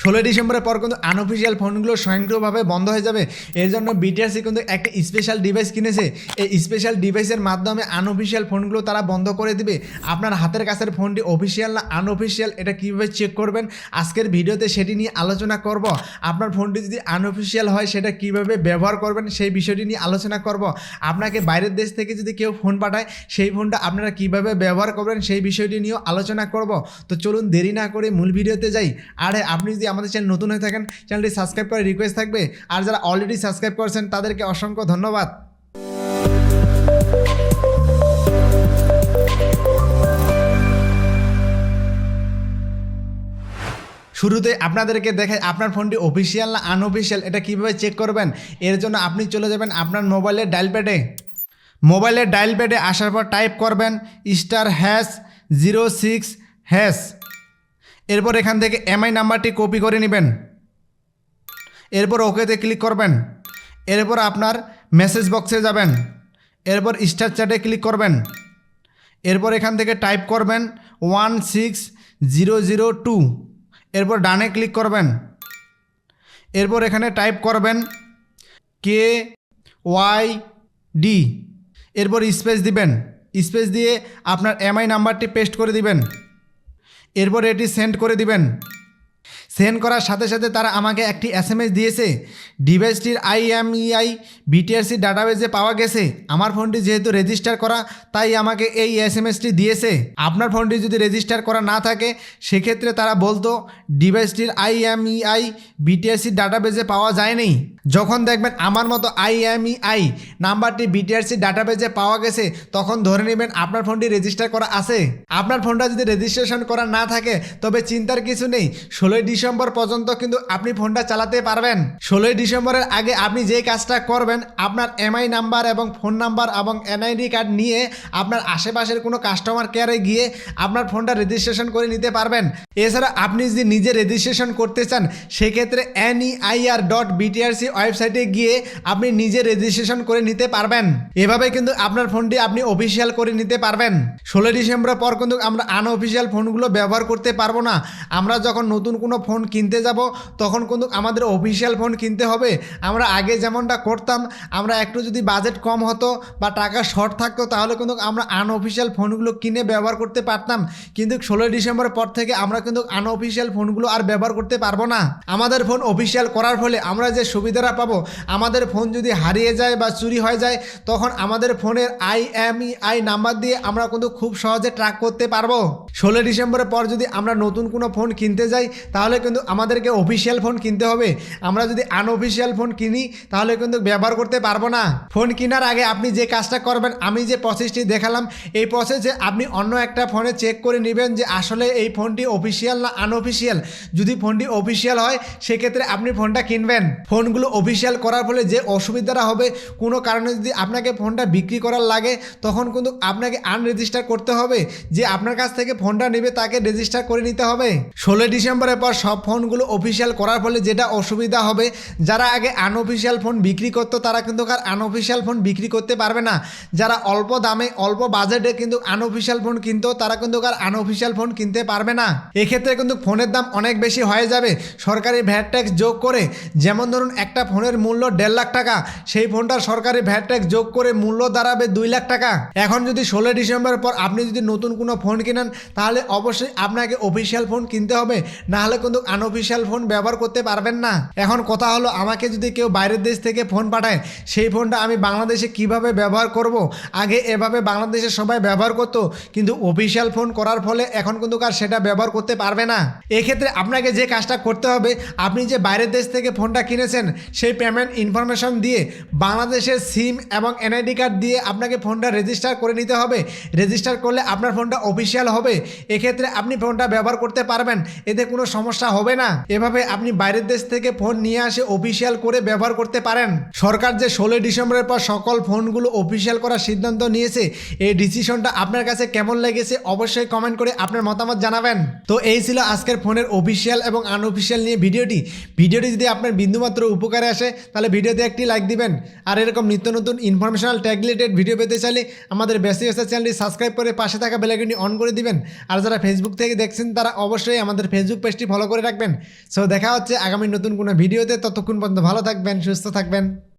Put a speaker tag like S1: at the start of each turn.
S1: 16 ডিসেম্বরের পর কিন্তু আনঅফিসিয়াল ফোনগুলো স্বয়ংক্রিয়ভাবে বন্ধ হয়ে যাবে। এর জন্য বিটিআরসি কিন্তু একটা স্পেশাল ডিভাইস কিনেছে। এই স্পেশাল ডিভাইসের মাধ্যমে আনঅফিসিয়াল ফোনগুলো তারা বন্ধ করে দিবে। আপনার হাতের কাছের ফোনটি অফিসিয়াল না আনঅফিসিয়াল এটা কীভাবে চেক করবেন আজকের ভিডিওতে সেটি নিয়ে আলোচনা করব। আপনার ফোনটি যদি আনঅফিসিয়াল হয় সেটা কিভাবে ব্যবহার করবেন সেই বিষয়টি নিয়ে আলোচনা করব। আপনাকে বাইরের দেশ থেকে যদি কেউ ফোন পাঠায় সেই ফোনটা আপনারা কিভাবে ব্যবহার করবেন সেই বিষয়টি নিয়েও আলোচনা করব। তো চলুন দেরি না করে মূল ভিডিওতে যাই। আর আপনি যদি আমাদের চ্যানেল নতুন হয়ে থাকেন চ্যানেলটি সাবস্ক্রাইব করে রিকোয়েস্ট থাকবে, আর যারা অলরেডি সাবস্ক্রাইব করেছেন তাদেরকে অসংখ্য ধন্যবাদ। শুরুতে আপনাদেরকে দেখাই আপনার ফোনটি অফিসিয়াল না আনঅফিসিয়াল এটা কীভাবে চেক করবেন। এর জন্য আপনি চলে যাবেন আপনার মোবাইলের ডায়াল প্যাডে আসার পর টাইপ করবেন *#06#। এরপর এখান থেকে এমআই নাম্বারটি কপি করে নেবেন। এরপর ওকেতে ক্লিক করবেন। এরপর আপনার মেসেজ বক্সে যাবেন। এরপর স্টার চ্যাটে ক্লিক করবেন। এরপর এখান থেকে টাইপ করবেন 16002। এরপর ডানে ক্লিক করবেন। এরপর এখানে টাইপ করবেন KYD। এরপর স্পেস দিবেন। স্পেস দিয়ে আপনার এমআই নাম্বারটি পেস্ট করে দিবেন। এরপর এটি সেন্ড করে দিবেন। সেন্ড করার সাথে সাথে তারা আমাকে একটি SMS দিয়েছে, ডিভাইসটির IMEI বিটিআরসি ডাটাবেজে পাওয়া গেছে। আমার ফোনটি যেহেতু রেজিস্টার করা তাই আমাকে এই SMSটি দিয়েছে। আপনার ফোনটি যদি রেজিস্টার করা না থাকে সেক্ষেত্রে তারা বলতো ডিভাইসটির IMEI বিটিআরসি ডাটাবেজে পাওয়া যায়নি। যখন দেখবেন আমার মতো IMEI নাম্বারটি বিটিআরসি ডাটাবেজে পাওয়া গেছে তখন ধরে নেবেন আপনার ফোনটি রেজিস্টার করা আছে। আপনার ফোনটা যদি রেজিস্ট্রেশন করা না থাকে তবে চিন্তার কিছু নেই, 16 ডিসেম্বর পর্যন্ত কিন্তু আপনি ফোনটা চালাতে পারবেন। 16 ডিসেম্বরের আগে আপনি যে কাজটা করবেন আপনার এমআই নাম্বার এবং ফোন নাম্বার এবং NID কার্ড নিয়ে আপনার আশেপাশের কোনো কাস্টমার কেয়ারে গিয়ে আপনার ফোনটা রেজিস্ট্রেশন করে নিতে পারবেন। এছাড়া আপনি যদি নিজে রেজিস্ট্রেশন করতে চান সেক্ষেত্রে NEIR.BTRC ওয়েবসাইটে গিয়ে আপনি নিজে রেজিস্ট্রেশন করে নিতে পারবেন। এভাবে কিন্তু আপনার ফোনটি আপনি অফিসিয়াল করে নিতে পারবেন। 16 ডিসেম্বরের পর কিন্তু আমরা আনঅফিসিয়াল ফোনগুলো ব্যবহার করতে পারবো না। আমরা যখন নতুন কোনো ফোন কিনতে যাব তখন কিন্তু আমাদের অফিসিয়াল ফোন কিনতে হবে। আমরা আগে যেমনটা করতাম, আমরা একটু যদি বাজেট কম হতো বা টাকা শর্ট থাকতো তাহলে কিন্তু আমরা আনঅফিসিয়াল ফোনগুলো কিনে ব্যবহার করতে পারতাম। কিন্তু 16 ডিসেম্বরের পর থেকে আমরা কিন্তু আনঅফিসিয়াল ফোনগুলো আর ব্যবহার করতে পারবো না। আমাদের ফোন অফিসিয়াল করার ফলে আমরা যে সুবিধাটা পাবো, আমাদের ফোন যদি হারিয়ে যায় বা চুরি হয়ে যায় তখন আমাদের ফোনের IMEI নাম্বার দিয়ে আমরা কিন্তু খুব সহজে ট্র্যাক করতে পারবো। 16 ডিসেম্বরের পর যদি আমরা নতুন কোনো ফোন কিনতে যাই তাহলে কিন্তু আমাদেরকে অফিসিয়াল ফোন কিনতে হবে। আমরা যদি আনঅফিসিয়াল ফোন কিনি তাহলে কিন্তু ব্যবহার করতে পারবো না। ফোন কেনার আগে আপনি যে কাজটা করবেন, আমি যে প্রসেসটি দেখালাম এই প্রসেসে আপনি অন্য একটা ফোনে চেক করে নেবেন যে আসলে এই ফোনটি অফিসিয়াল না আনঅফিসিয়াল। যদি ফোনটি অফিসিয়াল হয় সেক্ষেত্রে আপনি ফোনটা কিনবেন। ফোনগুলো অফিসিয়াল করার ফলে যে অসুবিধাটা হবে, কোনো কারণে যদি আপনাকে ফোনটা বিক্রি করার লাগে তখন কিন্তু আপনাকে আনরেজিস্টার করতে হবে। যে আপনার কাছ থেকে ফোনটা নেবে তাকে রেজিস্টার করে নিতে হবে। 16 ডিসেম্বরের পর সব ফোনগুলো অফিসিয়াল করার ফলে যেটা অসুবিধা হবে, যারা আগে আনঅফিসিয়াল ফোন বিক্রি করতো তারা কিন্তু আর আনঅফিসিয়াল ফোন বিক্রি করতে পারবে না। যারা অল্প দামে অল্প বাজেটে কিন্তু আনঅফিসিয়াল ফোন কিনতো তারা কিন্তু আর আনঅফিসিয়াল ফোন কিনতে পারবে না। এক্ষেত্রে কিন্তু ফোনের দাম অনেক বেশি হয়ে যাবে সরকারি ভ্যাট ট্যাক্স যোগ করে। যেমন ধরুন একটা ফোনের মূল্য 1.5 লাখ টাকা, সেই ফোনটার সরকারি ভ্যাট ট্যাক্স যোগ করে মূল্য দাঁড়াবে 2 লাখ টাকা। এখন যদি 16 ডিসেম্বরের পর আপনি যদি নতুন কোনো ফোন কিনেন তাহলে অবশ্যই আপনাকে অফিসিয়াল ফোন কিনতে হবে, না হলে কিন্তু আনঅফিসিয়াল ফোন ব্যবহার করতে পারবেন না। এখন কথা হলো, আমাকে যদি কেউ বাইরের দেশ থেকে ফোন পাঠায় সেই ফোনটা আমি বাংলাদেশে কিভাবে ব্যবহার করব। আগে এভাবে বাংলাদেশে সবাই ব্যবহার করতো, কিন্তু অফিসিয়াল ফোন করার ফলে এখন কিন্তু আর সেটা ব্যবহার করতে পারবে না। এক্ষেত্রে আপনাকে যে কাজটা করতে হবে, আপনি যে বাইরের দেশ থেকে ফোনটা কিনেছেন সেই পেমেন্ট ইনফরমেশন দিয়ে বাংলাদেশের সিম এবং NID কার্ড দিয়ে আপনাকে ফোনটা রেজিস্টার করে নিতে হবে। রেজিস্টার করলে আপনার ফোনটা অফিসিয়াল হবে। এক্ষেত্রে আপনি ফোনটা ব্যবহার করতে পারবেন, এতে কোনো সমস্যা হবে না। এভাবে আপনি বাইরের দেশ থেকে ফোন নিয়ে আসে অফিসিয়াল করে ব্যবহার করতে পারেন। সরকার যে 16 ডিসেম্বরের পর সকল ফোনগুলো অফিসিয়াল করার সিদ্ধান্ত নিয়েছে, এই ডিসিশনটা আপনার কাছে কেমন লেগেছে অবশ্যই কমেন্ট করে আপনার মতামত জানাবেন। তো এই ছিল আজকের ফোনের অফিসিয়াল এবং আনঅফিসিয়াল নিয়ে ভিডিওটি যদি আপনার বিন্দুমাত্র উপকার উপকারে আসে তাহলে ভিডিওতে একটি লাইক দিবেন। আর এরকম নিত্য নতুন ইনফরমেশনাল ট্যাগ রিলেটেড ভিডিও পেতে চাইলে আমাদের বেসিক এসএস চ্যানেলটি সাবস্ক্রাইব করে পাশে থাকা বেল আইকনটি অন করে দিবেন। আর যারা ফেসবুক থেকে দেখছেন তারা অবশ্যই আমাদের ফেসবুক পেজটি ফলো করে রাখবেন। সো দেখা হচ্ছে আগামী নতুন কোনো ভিডিওতে, ততক্ষণ পর্যন্ত ভালো থাকবেন, সুস্থ থাকবেন।